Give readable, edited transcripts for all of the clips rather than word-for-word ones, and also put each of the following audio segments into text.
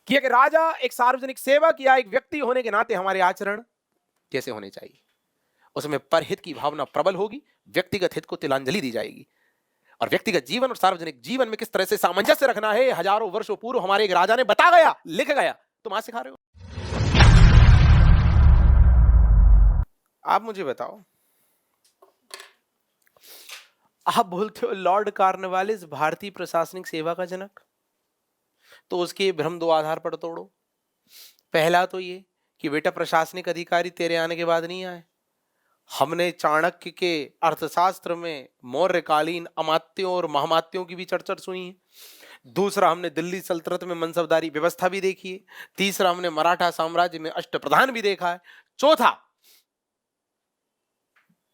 कि एक राजा, एक सार्वजनिक सेवक या एक व्यक्ति होने के नाते हमारे आचरण कैसे होने चाहिए। उसमें परहित की भावना प्रबल होगी, व्यक्तिगत हित को तिलांजलि दी जाएगी, और व्यक्तिगत जीवन और सार्वजनिक जीवन में किस तरह से सामंजस्य रखना है, हजारों वर्षों पूर्व हमारे एक राजा ने बता गया, लिख गया। तुम आज सिखा रहे हो। आप मुझे बताओ, आप बोलते हो लॉर्ड कॉर्नवालिस भारतीय प्रशासनिक सेवा का जनक, तो उसके भ्रम दो आधार पर तोड़ो। पहला तो ये कि बेटा प्रशासनिक अधिकारी तेरे आने के बाद नहीं आए। हमने चाणक्य के अर्थशास्त्र में मौर्यकालीन अमात्यों और महामात्यों की भी चर्चा सुनी है। दूसरा, हमने दिल्ली सल्तनत में मनसबदारी व्यवस्था भी देखी है। तीसरा, हमने मराठा साम्राज्य में अष्टप्रधान भी देखा है। चौथा,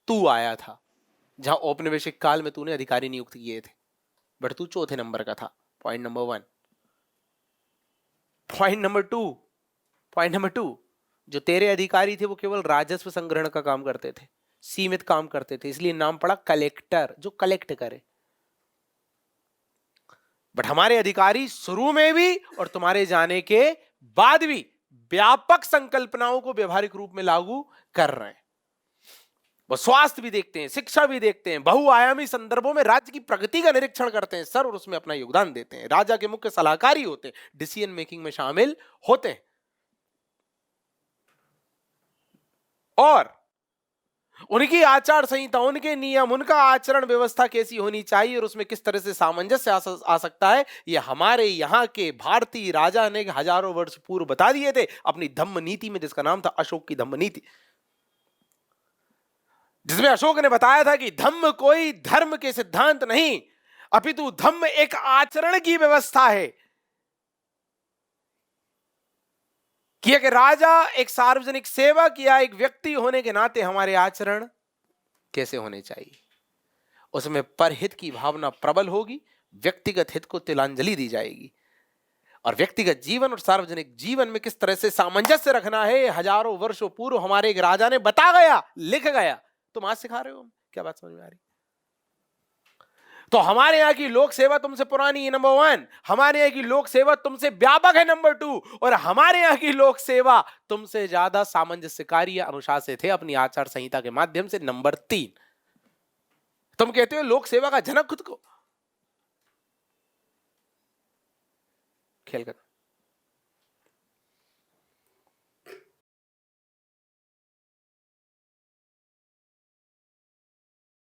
तू आया था जहां औपनिवेशिक काल में तूने अधिकारी नियुक्त किए थे, बट तू चौथे नंबर का था। Point number 1। Point number two, जो तेरे अधिकारी थे वो केवल राजस्व संग्रहण का काम करते थे, सीमित काम करते थे, इसलिए नाम पड़ा कलेक्टर, जो कलेक्ट करे। बट हमारे अधिकारी शुरू में भी और तुम्हारे जाने के बाद भी व्यापक संकल्पनाओं को व्यवहारिक रूप में लागू कर रहे हैं। वो स्वास्थ्य भी देखते हैं, शिक्षा भी देखते हैं, बहुआयामी संदर्भों में राज्य की प्रगति का निरीक्षण करते हैं सर, और उसमें अपना योगदान देते हैं। राजा के मुख्य सलाहकारी होते हैं, डिसीजन मेकिंग में शामिल होते हैं, और उनकी आचार संहिता, उनके नियम, उनका आचरण व्यवस्था कैसी होनी चाहिए और उसमें किस तरह से सामंजस्य आ सकता है, ये हमारे यहाँ के भारतीय राजा ने हजारों वर्ष पूर्व बता दिए थे अपनी धम्म नीति में, जिसका नाम था अशोक की धम्म नीति, जिसमें अशोक ने बताया था कि धम्म कोई धर्म के सिद्धांत नहीं, अपितु धम्म एक आचरण की व्यवस्था है। कि एक राजा, एक सार्वजनिक सेवक या एक व्यक्ति होने के नाते हमारे आचरण कैसे होने चाहिए। उसमें परहित की भावना प्रबल होगी, व्यक्तिगत हित को तिलांजलि दी जाएगी, और व्यक्तिगत जीवन और सार्वजनिक जीवन में किस तरह से सामंजस्य रखना है, हजारों वर्षों पूर्व हमारे एक राजा ने बता गया, लिख गया। तुम आज सिखा रहे हो। क्या बात समझ में आ रही? तो हमारे यहाँ की लोक सेवा तुमसे पुरानी है, नंबर 1। हमारे यहाँ की लोक सेवा तुमसे व्यापक है, नंबर 2। और हमारे यहाँ की लोक सेवा तुमसे ज्यादा सामंजस्यकारी या अनुशासित है अपनी आचार संहिता के माध्यम से, नंबर 3। तुम कहते हो लोक सेवा का जनक खुद को। खेल कर